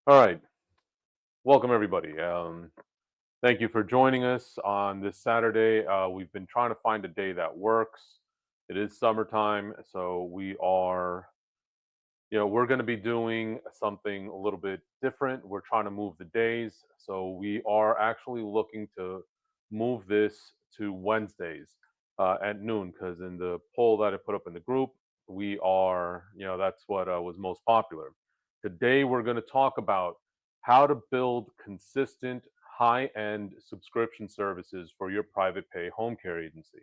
All right. Welcome, everybody. Thank you for joining us on this Saturday. We've been trying to find a day that works. It is summertime, so we're going to be doing something a little bit different. We're trying to move the days. So we are actually looking to move this to Wednesdays at noon because in the poll that I put up in the group, that's what was most popular. Today, we're going to talk about how to build consistent high end subscription services for your private pay home care agency.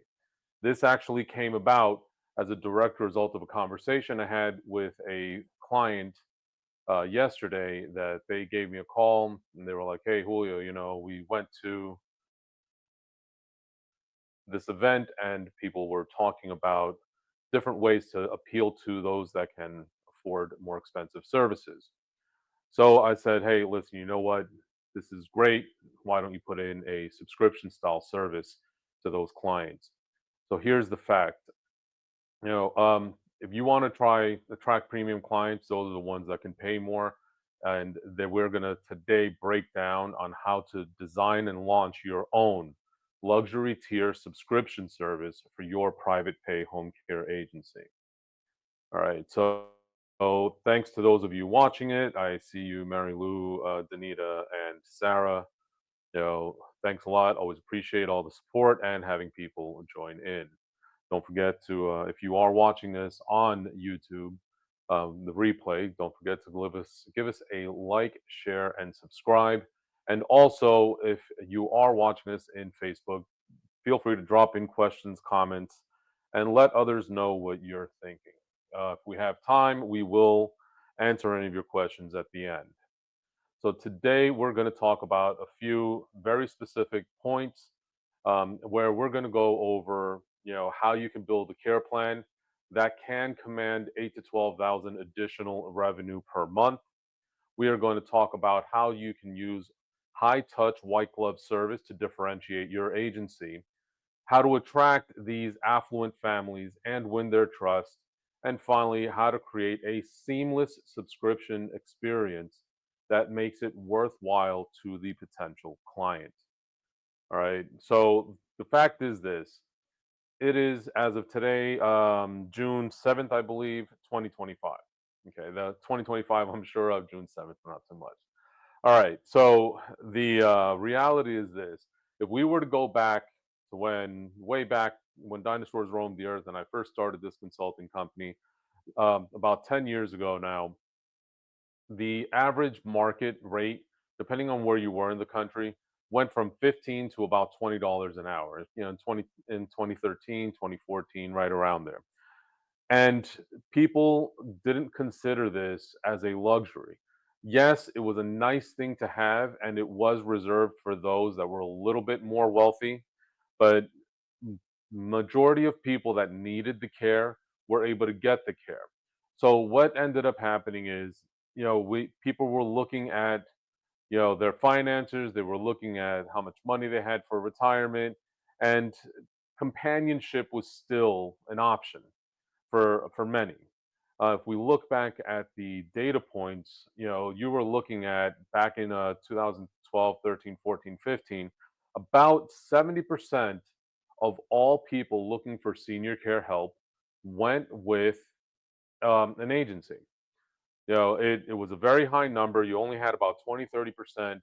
This actually came about as a direct result of a conversation I had with a client yesterday that they gave me a call and they were like, "Hey, Julio, we went to this event and people were talking about different ways to appeal to those that can afford more expensive services." So I said, "Hey, listen, you know what? This is great. Why don't you put in a subscription style service to those clients?" So here's the fact. If you want to try attract premium clients, those are the ones that can pay more. And that we're going to today break down on how to design and launch your own luxury tier subscription service for your private pay home care agency. All right. So thanks to those of you watching it. I see you, Mary Lou, Danita, and Sarah. Thanks a lot. Always appreciate all the support and having people join in. Don't forget to, if you are watching this on YouTube, the replay, don't forget to give us a like, share, and subscribe. And also, if you are watching this in Facebook, feel free to drop in questions, comments, and let others know what you're thinking. If we have time, we will answer any of your questions at the end. So today we're going to talk about a few very specific points where we're going to go over, how you can build a care plan that can command 8 to 12,000 additional revenue per month. We are going to talk about how you can use high touch white glove service to differentiate your agency, how to attract these affluent families and win their trust, and finally, how to create a seamless subscription experience that makes it worthwhile to the potential client. All right. So the fact is this: it is, as of today, June 7th, I believe, 2025. Okay, the 2025, I'm sure of June 7th, not so much. All right. So the reality is this: if we were to go back to way back when dinosaurs roamed the earth, and I first started this consulting company about 10 years ago now, the average market rate, depending on where you were in the country, went from 15 to about $20 an hour. In 2013, 2014, right around there. And people didn't consider this as a luxury. Yes, it was a nice thing to have, and it was reserved for those that were a little bit more wealthy. But majority of people that needed the care were able to get the care. So what ended up happening is, we people were looking at, their finances, they were looking at how much money they had for retirement, and companionship was still an option for many. If we look back at the data points, you were looking at back in 2012, 13, 14, 15, about 70% of all people looking for senior care help went with an agency. It was a very high number. You only had about 20, 30%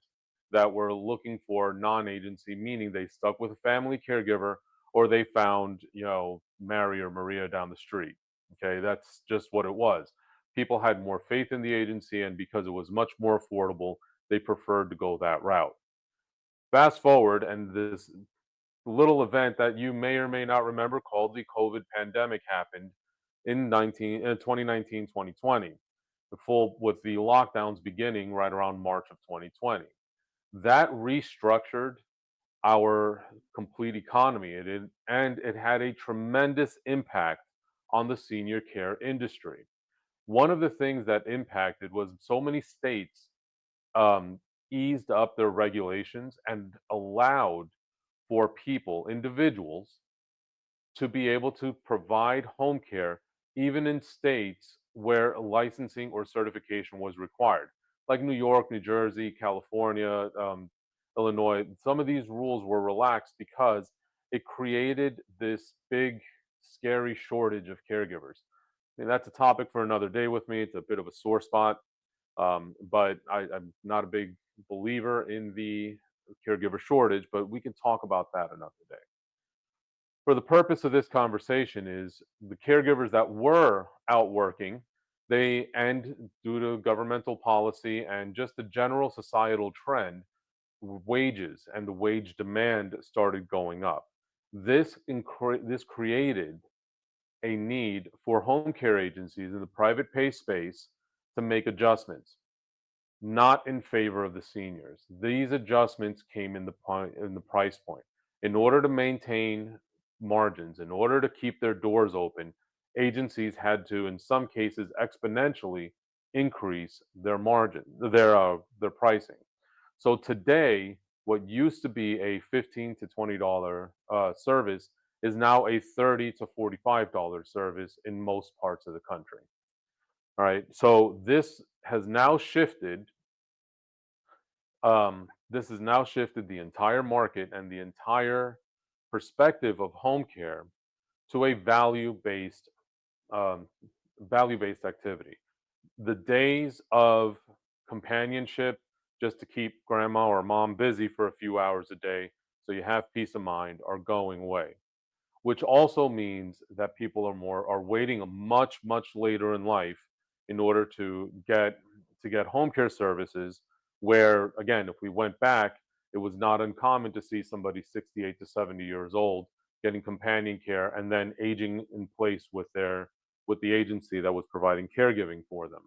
that were looking for non-agency, meaning they stuck with a family caregiver or they found, Mary or Maria down the street. Okay, that's just what it was. People had more faith in the agency, and because it was much more affordable, they preferred to go that route. Fast forward, and this little event that you may or may not remember called the COVID pandemic happened in 2019, 2020, the full with the lockdowns beginning right around March of 2020. That restructured our complete economy. And it had a tremendous impact on the senior care industry. One of the things that impacted was so many states um, eased up their regulations and allowed for people, individuals, to be able to provide home care even in states where licensing or certification was required. like New York, New Jersey, California, Illinois, some of these rules were relaxed because it created this big, scary shortage of caregivers. I mean, that's a topic for another day with me. It's a bit of a sore spot, but I'm not a big believer in the caregiver shortage, but we can talk about that another day. For the purpose of this conversation is the caregivers that were out working, they and due to governmental policy and just the general societal trend, wages and the wage demand started going up. This created a need for home care agencies in the private pay space to make adjustments, not in favor of the seniors. These adjustments came in the price point. In order to maintain margins, in order to keep their doors open, agencies had to, in some cases, exponentially increase their margin, their pricing. So today, what used to be a $15 to $20 service is now a $30 to $45 service in most parts of the country. All right. So this has now shifted the entire market and the entire perspective of home care to a um, value-based activity. The days of companionship just to keep grandma or mom busy for a few hours a day so you have peace of mind are going away, which also means that people are waiting a much later in life in order to get home care services, where again, if we went back, it was not uncommon to see somebody 68 to 70 years old getting companion care and then aging in place with the agency that was providing caregiving for them.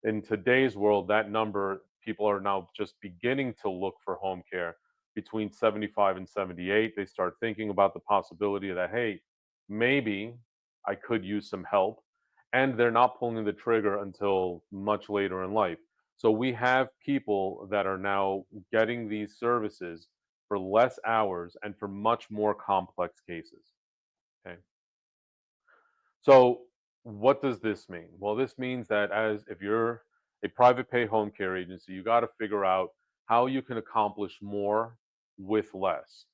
In today's world, that number, people are now just beginning to look for home care between 75 and 78. They start thinking about the possibility that, hey, maybe I could use some help. And they're not pulling the trigger until much later in life. So we have people that are now getting these services for less hours and for much more complex cases. Okay. So, what does this mean? Well, this means that as if you're a private pay home care agency, you got to figure out how you can accomplish more with less.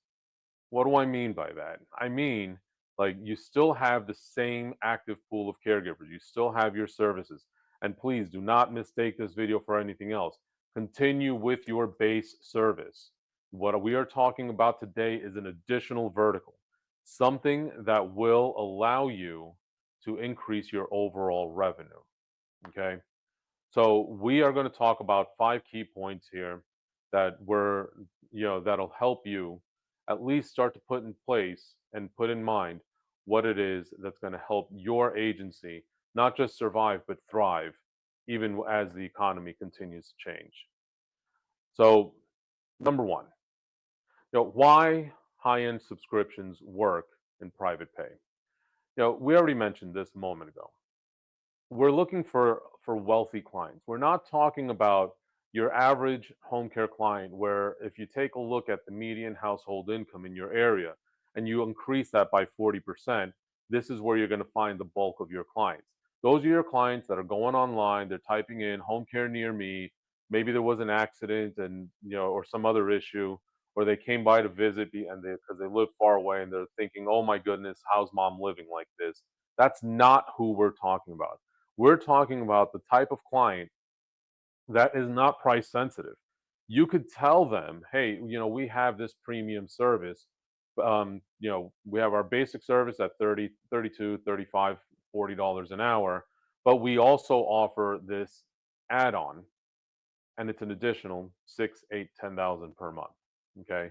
What do I mean by that? I mean, like, you still have the same active pool of caregivers, you still have your services. And please do not mistake this video for anything else. Continue with your base service. What we are talking about today is an additional vertical, something that will allow you to increase your overall revenue. Okay. So we are going to talk about five key points here that'll help you at least start to put in place and put in mind what it is that's going to help your agency not just survive but thrive even as the economy continues to change. So, number one, why high-end subscriptions work in private pay. We already mentioned this a moment ago. We're looking for wealthy clients. We're not talking about your average home care client where if you take a look at the median household income in your area and you increase that by 40%, this is where you're going to find the bulk of your clients. Those are your clients that are going online, they're typing in home care near me, maybe there was an accident and or some other issue, or they came by to visit and they because they live far away and they're thinking, "Oh my goodness, how's mom living like this?" That's not who we're talking about. We're talking about the type of client that is not price sensitive. You could tell them, hey, we have this premium service. We have our basic service at 30, 32, 35, $40 an hour, but we also offer this add-on and it's an additional 6, 8, 10,000 per month. Okay.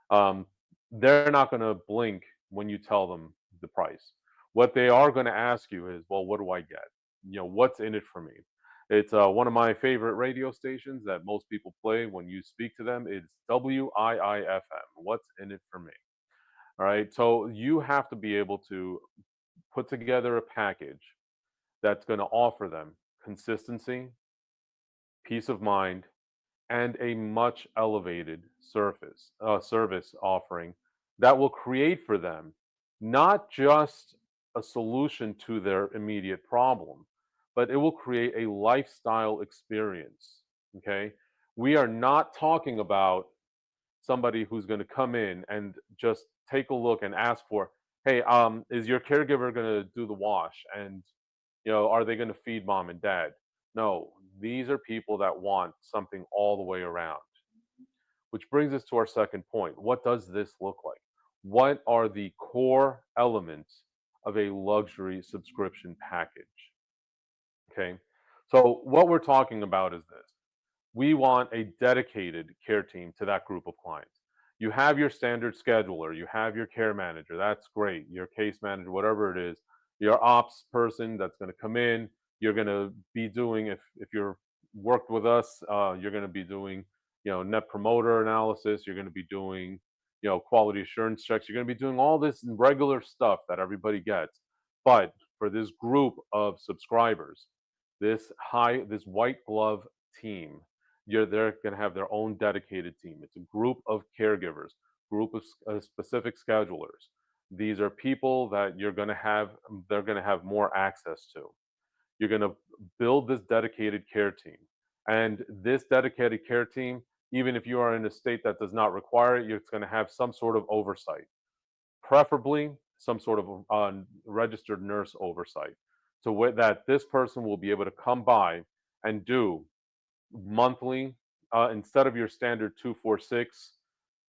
Um, they're not going to blink when you tell them the price. What they are going to ask you is, well, what do I get? What's in it for me? It's one of my favorite radio stations that most people play when you speak to them. It's WIIFM. What's in it for me? All right. So you have to be able to put together a package that's going to offer them consistency, peace of mind, and a much elevated service offering that will create for them not just a solution to their immediate problem, but it will create a lifestyle experience. Okay. We are not talking about somebody who's going to come in and just take a look and ask for, hey, is your caregiver going to do the wash? And, are they going to feed mom and dad? No, these are people that want something all the way around. Which brings us to our second point. What does this look like? What are the core elements of a luxury subscription package? Okay. So, what we're talking about is this: we want a dedicated care team to that group of clients. You have your standard scheduler, you have your care manager, that's great, your case manager, whatever it is, your ops person that's going to come in. You're going to be doing, if you're worked with us, you're going to be doing, net promoter analysis. You're going to be doing, quality assurance checks. You're going to be doing all this regular stuff that everybody gets. But for this group of subscribers, this white glove team, they're going to have their own dedicated team. It's a group of caregivers, group of specific schedulers. These are people that they're going to have more access to. You're going to build this dedicated care team. And this dedicated care team, even if you are in a state that does not require it, it's going to have some sort of oversight, preferably some sort of registered nurse oversight, that this person will be able to come by and do monthly, instead of your standard 246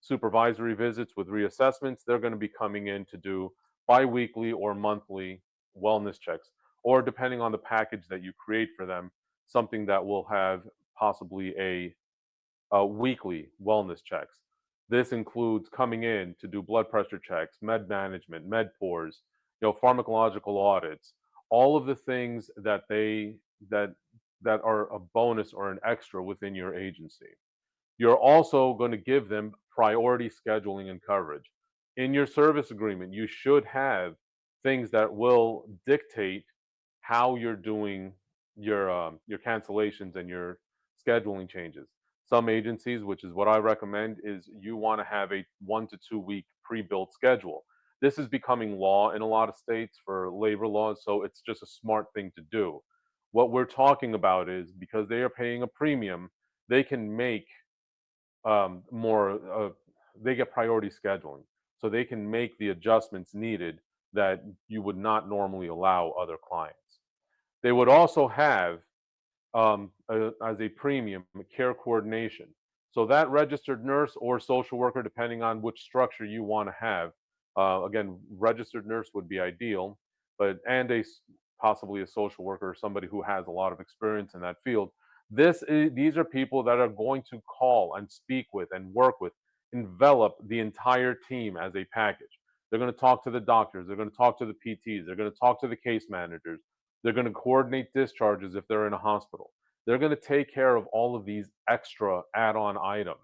supervisory visits with reassessments. They're going to be coming in to do biweekly or monthly wellness checks, or depending on the package that you create for them, something that will have possibly weekly wellness checks. This includes coming in to do blood pressure checks, med management, med pours, pharmacological audits, all of the things that that are a bonus or an extra within your agency. You're also going to give them priority scheduling and coverage. In your service agreement, you should have things that will dictate how you're doing your cancellations and your scheduling changes. Some agencies, which is what I recommend, is you want to have a 1 to 2 week pre-built schedule. This is becoming law in a lot of states for labor laws, so it's just a smart thing to do. What we're talking about is, because they are paying a premium, they can make more they get priority scheduling, so they can make the adjustments needed that you would not normally allow other clients. They would also have, as a premium, care coordination. So that registered nurse or social worker, depending on which structure you want to have, again, registered nurse would be ideal, but possibly a social worker or somebody who has a lot of experience in that field. These are people that are going to call and speak with and work with, envelop the entire team as a package. They're going to talk to the doctors. They're going to talk to the PTs. They're going to talk to the case managers. They're going to coordinate discharges if they're in a hospital. They're going to take care of all of these extra add-on items.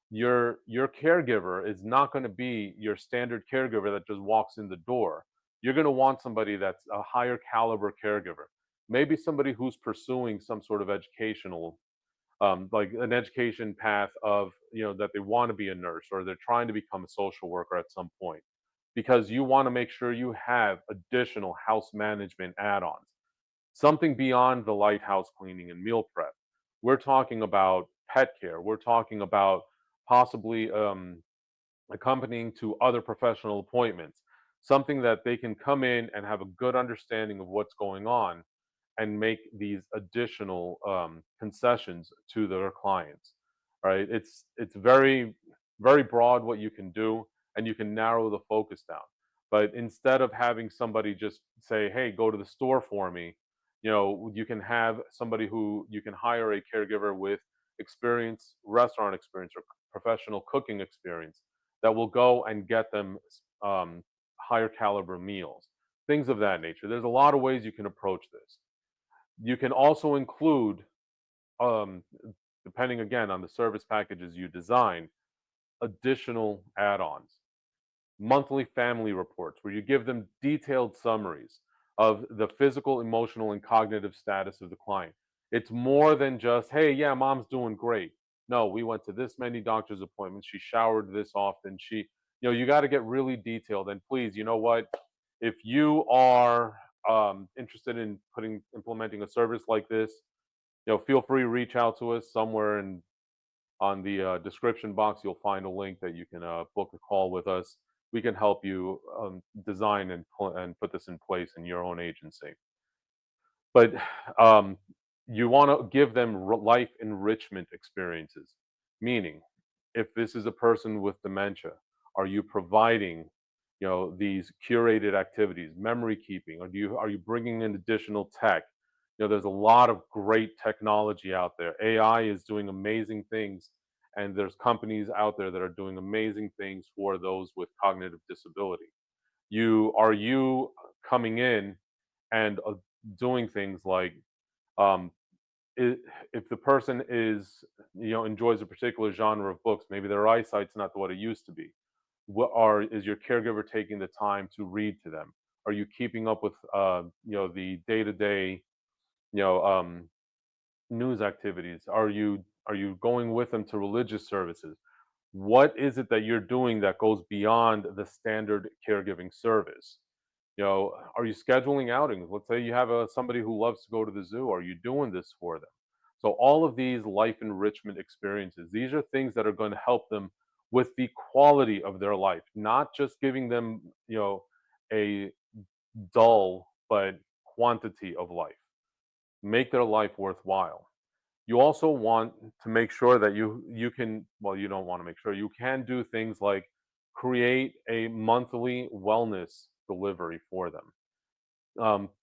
Your caregiver is not going to be your standard caregiver that just walks in the door. You're going to want somebody that's a higher caliber caregiver. Maybe somebody who's pursuing some sort of educational, like an education path of, that they want to be a nurse, or they're trying to become a social worker at some point, because you want to make sure you have additional house management add-ons, something beyond the light house cleaning and meal prep. We're talking about pet care. We're talking about possibly accompanying to other professional appointments, something that they can come in and have a good understanding of what's going on and make these additional concessions to their clients. Right? It's very broad what you can do, and you can narrow the focus down. But instead of having somebody just say, "Hey, go to the store for me," you can have somebody who you can hire, a caregiver with experience, restaurant experience, or professional cooking experience, that will go and get them um, higher caliber meals, things of that nature. There's a lot of ways you can approach this. You can also include, um, depending again on the service packages you design, additional add-ons, monthly family reports where you give them detailed summaries of the physical, emotional, and cognitive status of the client. It's more than just, hey, yeah, mom's doing great. No, we went to this many doctor's appointments. She showered this often. You got to get really detailed. And please, you know what? If you are interested in implementing a service like this, Feel free to reach out to us somewhere in on the description box. You'll find a link that you can book a call with us. We can help you design and put this in place in your own agency. But um, you want to give them life enrichment experiences, meaning if this is a person with dementia, are you providing these curated activities, memory keeping, or are you bringing in additional tech? There's a lot of great technology out there. AI is doing amazing things, and there's companies out there that are doing amazing things for those with cognitive disability. You coming in and doing things like um, I if the person enjoys a particular genre of books, maybe their eyesight's not what it used to be. Is your caregiver taking the time to read to them? Are you keeping up with the day to day you know news activities? Are you going with them to religious services? What is it that you're doing that goes beyond the standard caregiving service? Are you scheduling outings? Let's say you have somebody who loves to go to the zoo. Are you doing this for them? So all of these life enrichment experiences, these are things that are going to help them with the quality of their life, not just giving them, a dull but quantity of life. Make their life worthwhile. You also want to make sure that you can, well, you don't want to make sure, you can do things like create a monthly wellness delivery for them.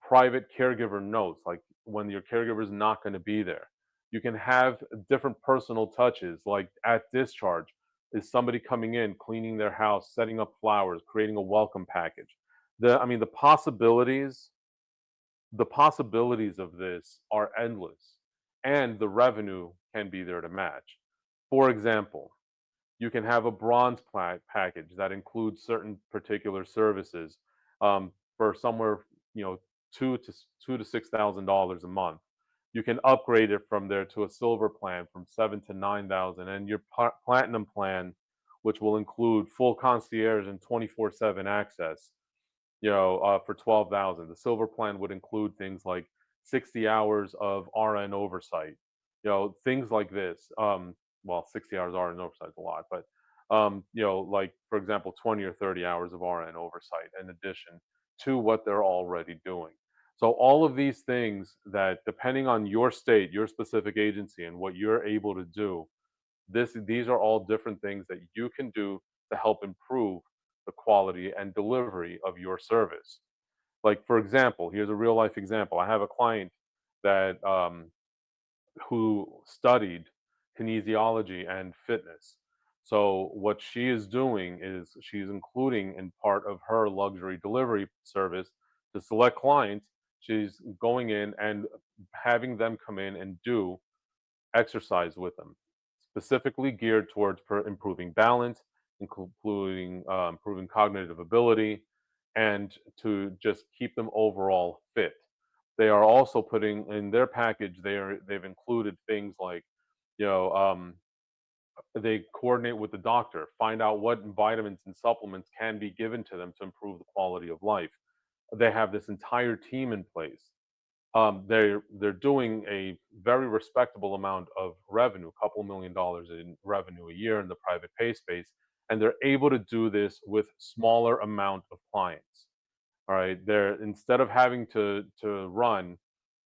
Private caregiver notes, like when your caregiver is not going to be there. You can have different personal touches, like at discharge, is somebody coming in, cleaning their house, setting up flowers, creating a welcome package. I mean, the possibilities of this are endless, and the revenue can be there to match. For example, you can have a bronze package that includes certain particular services for somewhere, you know, two to $6,000 a month. You can upgrade it from there to a silver plan from 7 to 9,000, and your platinum plan, which will include full concierge and 24/7 access, for 12,000. The silver plan would include things like 60 hours of RN oversight, things like this. Well, 60 hours RN oversight is a lot, but like for example, 20 or 30 hours of RN oversight in addition to what they're already doing. So all of these things that, depending on your state, your specific agency, and what you're able to do, these are all different things that you can do to help improve the quality and delivery of your service. Like, for example, here's a real life example. I have a client that who studied kinesiology and fitness. So what she is doing is she's including in part of her luxury delivery service to select clients. She's going in and having them come in and do exercise with them, specifically geared towards improving balance, including improving cognitive ability, and to just keep them overall fit. They are also putting in their package. They've included things like, you know, um, they coordinate with the doctor, find out what vitamins and supplements can be given to them to improve the quality of life. They have this entire team in place. They're doing a very respectable amount of revenue, a couple $1 million in revenue a year in the private pay space, and they're able to do this with smaller amount of clients. All right, they're, instead of having to run,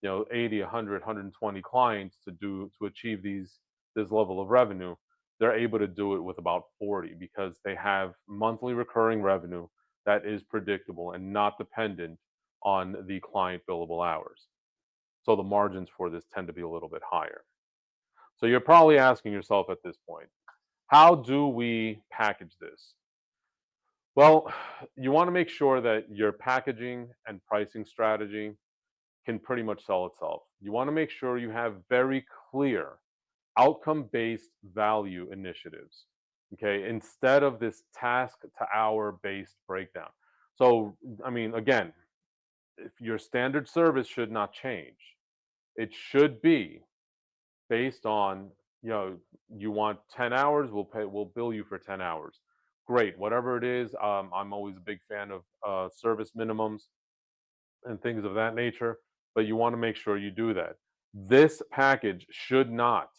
80, 100, 120 clients to achieve this level of revenue, they're able to do it with about 40 because they have monthly recurring revenue that is predictable and not dependent on the client billable hours. So the margins for this tend to be a little bit higher. So you're probably asking yourself at this point, how do we package this? Well, you want to make sure that your packaging and pricing strategy can pretty much sell itself. You want to make sure you have very clear outcome based value initiatives. Okay, instead of this task to hour based breakdown. So, I mean, again, if your standard service should not change, it should be based on, you want 10 hours, we'll bill you for 10 hours. Great, whatever it is. I'm always a big fan of service minimums and things of that nature, but you want to make sure you do that. This package should not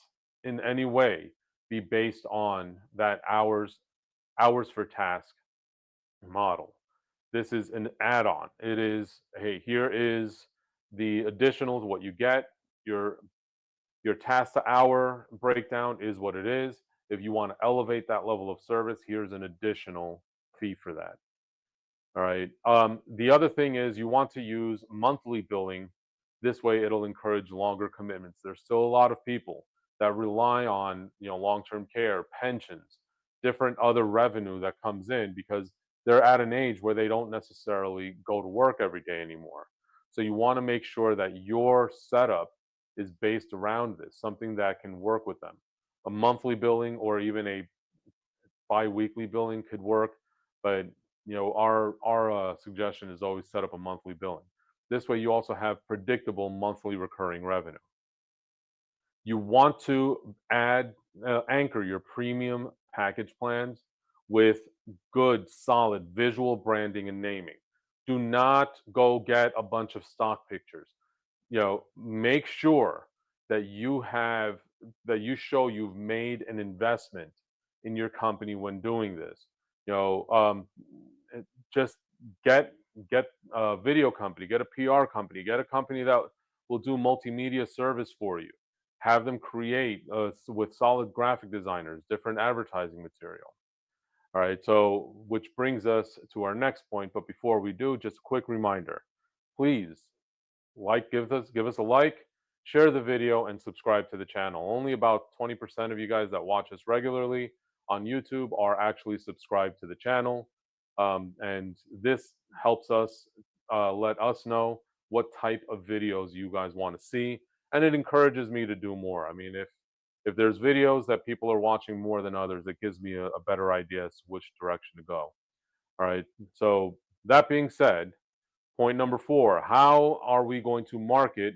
in any way be based on that hours for task model. This is an add-on. It is, hey, here is the additionals, what you get. Your your task to hour breakdown is what it is. If you want to elevate that level of service, here's an additional fee for that. All right. The other thing is you want to use monthly billing. This way, it'll encourage longer commitments. There's still a lot of people that rely on long-term care, pensions, different other revenue that comes in because they're at an age where they don't necessarily go to work every day anymore. So you want to make sure that your setup is based around this, something that can work with them. A monthly billing or even a bi-weekly billing could work, but our suggestion is always set up a monthly billing. This way, you also have predictable monthly recurring revenue. You want to anchor your premium package plans with good, solid visual branding and naming. Do not go get a bunch of stock pictures. Make sure that you show you've made an investment in your company when doing this. You know, um, it- just get get a video company, get a PR company, get a company that will do multimedia service for you. Have them create with solid graphic designers, different advertising material. All right, so which brings us to our next point. But before we do, just a quick reminder: please give us a like, share the video, and subscribe to the channel. Only about 20% of you guys that watch us regularly on YouTube are actually subscribed to the channel. And this helps us let us know what type of videos you guys want to see, and it encourages me to do more. I mean, if there's videos that people are watching more than others, it gives me a better idea as to which direction to go. All right, so that being said, point number four: how are we going to market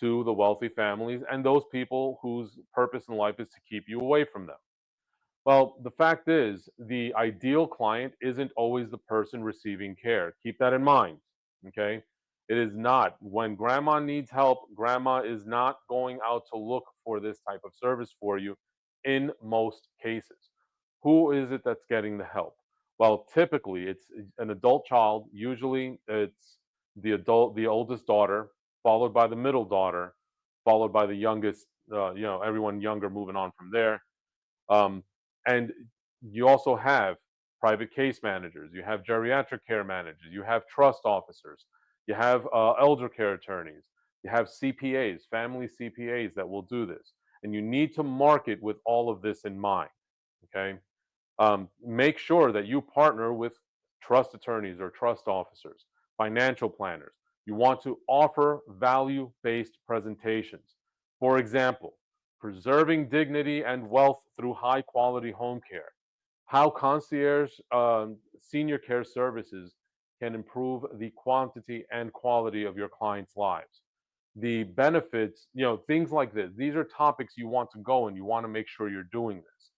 to the wealthy families and those people whose purpose in life is to keep you away from them? Well, the fact is, the ideal client isn't always the person receiving care. Keep that in mind. Okay. It is not. When grandma needs help, grandma is not going out to look for this type of service for you in most cases. Who is it that's getting the help? Well, typically it's an adult child. Usually it's the oldest daughter, followed by the middle daughter, followed by the youngest, everyone younger moving on from there. um, and you also have private case managers, you have geriatric care managers, you have trust officers, you have elder care attorneys, you have CPAs, family CPAs that will do this. And you need to market with all of this in mind. Okay. Make sure that you partner with trust attorneys or trust officers, financial planners. You want to offer value based presentations. For example, preserving dignity and wealth through high quality home care. How concierge senior care services can improve the quantity and quality of your clients' lives. The benefits, things like this. These are topics you want to go and you want to make sure you're doing this.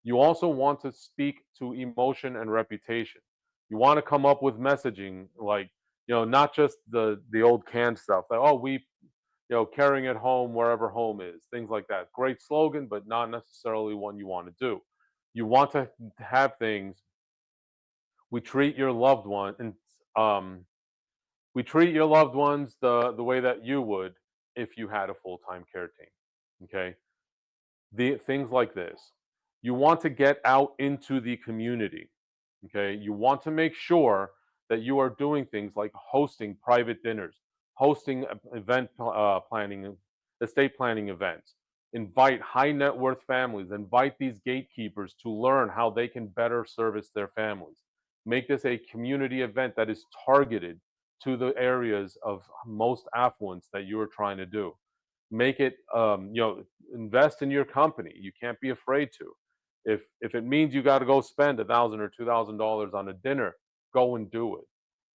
You also want to speak to emotion and reputation. You want to come up with messaging like, not just the old canned stuff that, oh, carrying it home wherever home is, things like that. Great slogan, but not necessarily one you want to do. You want to have things. We treat your loved one and um, we treat your loved ones the way that you would if you had a full time care team. Okay, the things like this. You want to get out into the community. Okay, you want to make sure that you are doing things like hosting private dinners, hosting event planning, estate planning events. Invite high net worth families, invite these gatekeepers to learn how they can better service their families. Make this a community event that is targeted to the areas of most affluence that you are trying to do. Make it, invest in your company. You can't be afraid to. If it means you got to go spend $1,000 or $2,000 on a dinner, go and do it.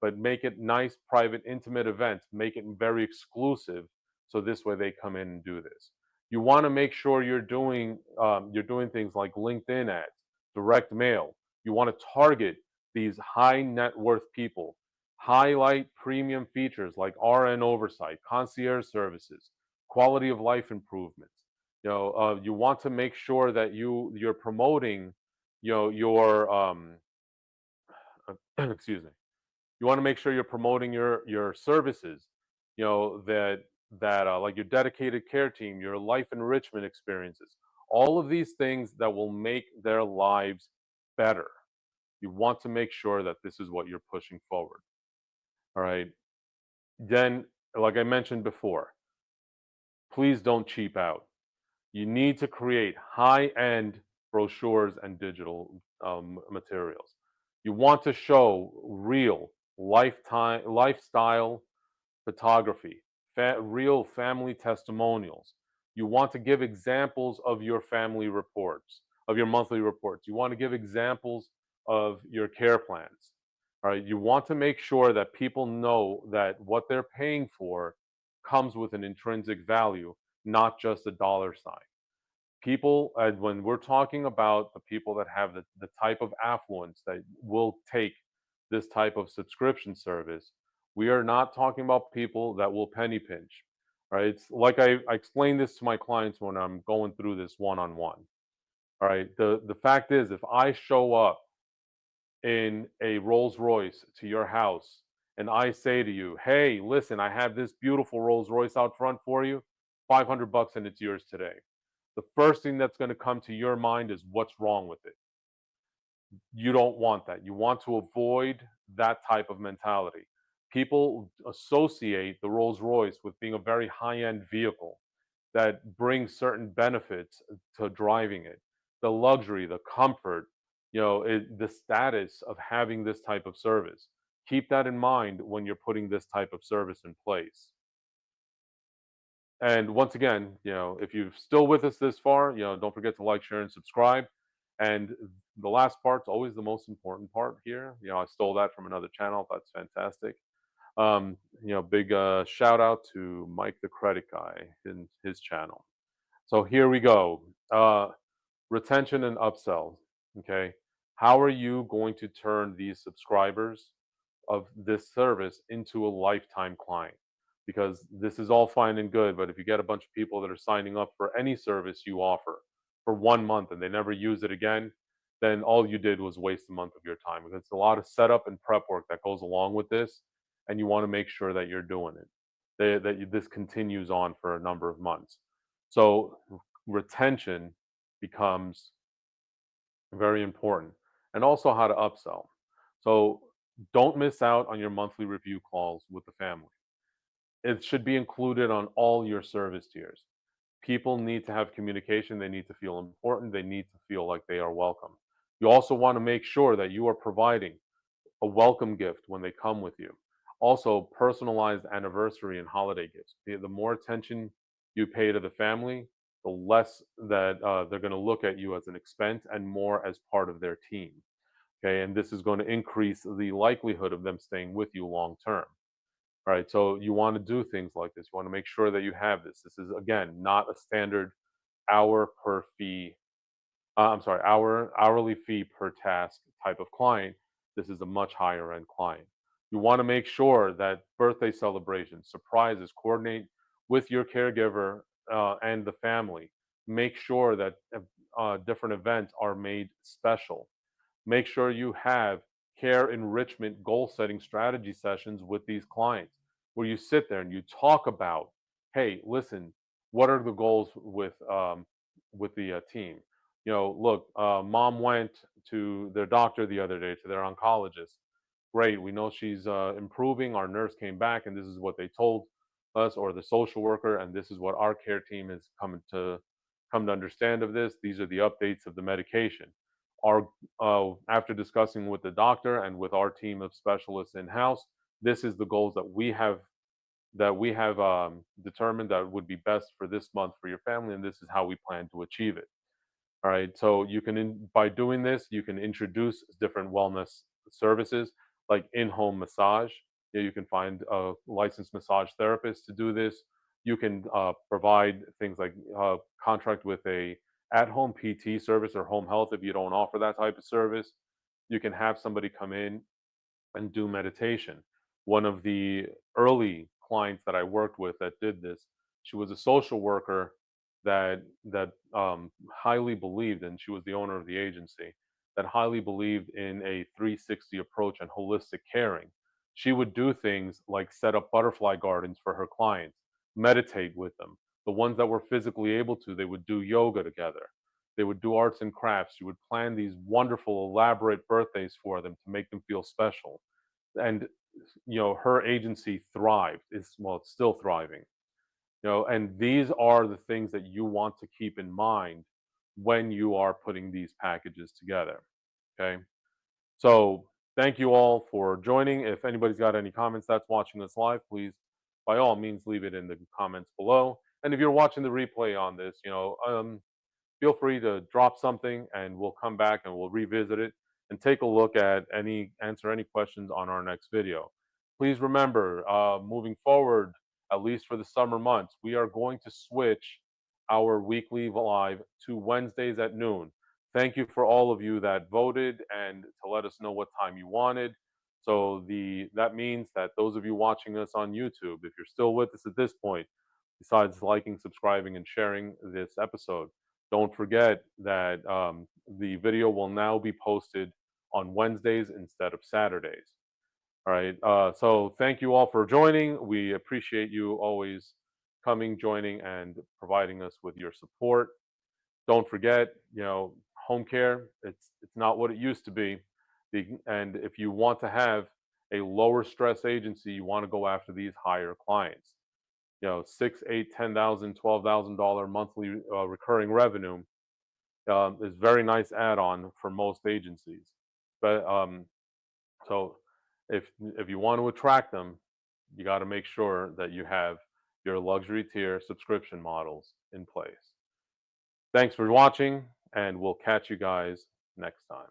But make it nice, private, intimate events. Make it very exclusive, so this way they come in and do this. You want to make sure you're doing things like LinkedIn ads, direct mail. You want to target these high net worth people. Highlight premium features like RN oversight, concierge services, quality of life improvements. You want to make sure that you're promoting, your excuse me. You want to make sure you're promoting your services, that like your dedicated care team, your life enrichment experiences, all of these things that will make their lives better. You want to make sure that this is what you're pushing forward. All right. Then, like I mentioned before, please don't cheap out. You need to create high-end brochures and digital materials. You want to show real lifestyle photography, real family testimonials. You want to give examples of your family reports, of your monthly reports. You want to give examples of your care plans. All right. You want to make sure that people know that what they're paying for comes with an intrinsic value, not just a dollar sign. People, when we're talking about the people that have the type of affluence that will take this type of subscription service, we are not talking about people that will penny pinch, right? It's like I explain this to my clients when I'm going through this one-on-one. All right, the fact is, if I show up in a Rolls Royce to your house and I say to you, hey, listen, I have this beautiful Rolls Royce out front for you, 500 bucks and it's yours today, the first thing that's going to come to your mind is what's wrong with it. You don't want that. You want to avoid that type of mentality. People associate the Rolls Royce with being a very high end vehicle that brings certain benefits to driving it, the luxury, the comfort, the status of having this type of service. Keep that in mind when you're putting this type of service in place. And once again, if you're still with us this far, don't forget to like, share, and subscribe. And the last part's always the most important part here. I stole that from another channel. That's fantastic. Big shout out to Mike the Credit Guy in his channel. So here we go. Retention and upsell. Okay. How are you going to turn these subscribers of this service into a lifetime client? Because this is all fine and good, but if you get a bunch of people that are signing up for any service you offer for 1 month and they never use it again, then all you did was waste a month of your time. Because it's a lot of setup and prep work that goes along with this, and you want to make sure that you're doing it, this continues on for a number of months. So retention becomes very important, and also how to upsell. So don't miss out on your monthly review calls with the family. It should be included on all your service tiers. People need to have communication. They need to feel important. They need to feel like they are welcome. You also want to make sure that you are providing a welcome gift when they come with you. Also, personalized anniversary and holiday gifts. The more attention you pay to the family, the less that they're going to look at you as an expense and more as part of their team. Okay, and this is going to increase the likelihood of them staying with you long term. All right, so you want to do things like this. You want to make sure that you have this. This is again not a standard hour per fee. I'm sorry, hourly fee per task type of client. This is a much higher end client. You want to make sure that birthday celebrations, surprises, coordinate with your caregiver and the family. Make sure that different events are made special. Make sure you have care enrichment goal setting strategy sessions with these clients where you sit there and you talk about, hey, listen, what are the goals with the team? Look, mom went to their doctor the other day, to their oncologist. Great, we know she's improving. Our nurse came back, and this is what they told us, or the social worker, and this is what our care team has come to understand of this. These are the updates of the medication. Our After discussing with the doctor and with our team of specialists in house, this is the goals that we have determined that would be best for this month for your family, and this is how we plan to achieve it. All right. So by doing this, you can introduce different wellness services like in-home massage. Yeah, you can find a licensed massage therapist to do this. You can provide things like contract with a at-home PT service or home health if you don't offer that type of service. You can have somebody come in and do meditation. One of the early clients that I worked with that did this, She was a social worker that highly believed, and she was the owner of the agency that highly believed in a 360 approach and holistic caring. She would do things like set up butterfly gardens for her clients, meditate with them. The ones that were physically able to, they would do yoga together. They would do arts and crafts. She would plan these wonderful, elaborate birthdays for them to make them feel special. And her agency thrived. It's still thriving. And these are the things that you want to keep in mind when you are putting these packages together. Okay. So thank you all for joining. If anybody's got any comments that's watching this live, please by all means leave it in the comments below. And if you're watching the replay on this, feel free to drop something and we'll come back and we'll revisit it and take a look at answer any questions on our next video. Please remember, moving forward, at least for the summer months, we are going to switch our weekly live to Wednesdays at noon. Thank you for all of you that voted and to let us know what time you wanted. So that means that those of you watching us on YouTube, if you're still with us at this point, besides liking, subscribing, and sharing this episode, don't forget that the video will now be posted on Wednesdays instead of Saturdays. All right. So thank you all for joining. We appreciate you always coming, joining, and providing us with your support. Don't forget, home care. It's not what it used to be. And if you want to have a lower stress agency, you want to go after these higher clients. Six, eight, $10,000, $12,000 monthly recurring revenue is very nice add-on for most agencies. But so if you want to attract them, you got to make sure that you have your luxury tier subscription models in place. Thanks for watching, and we'll catch you guys next time.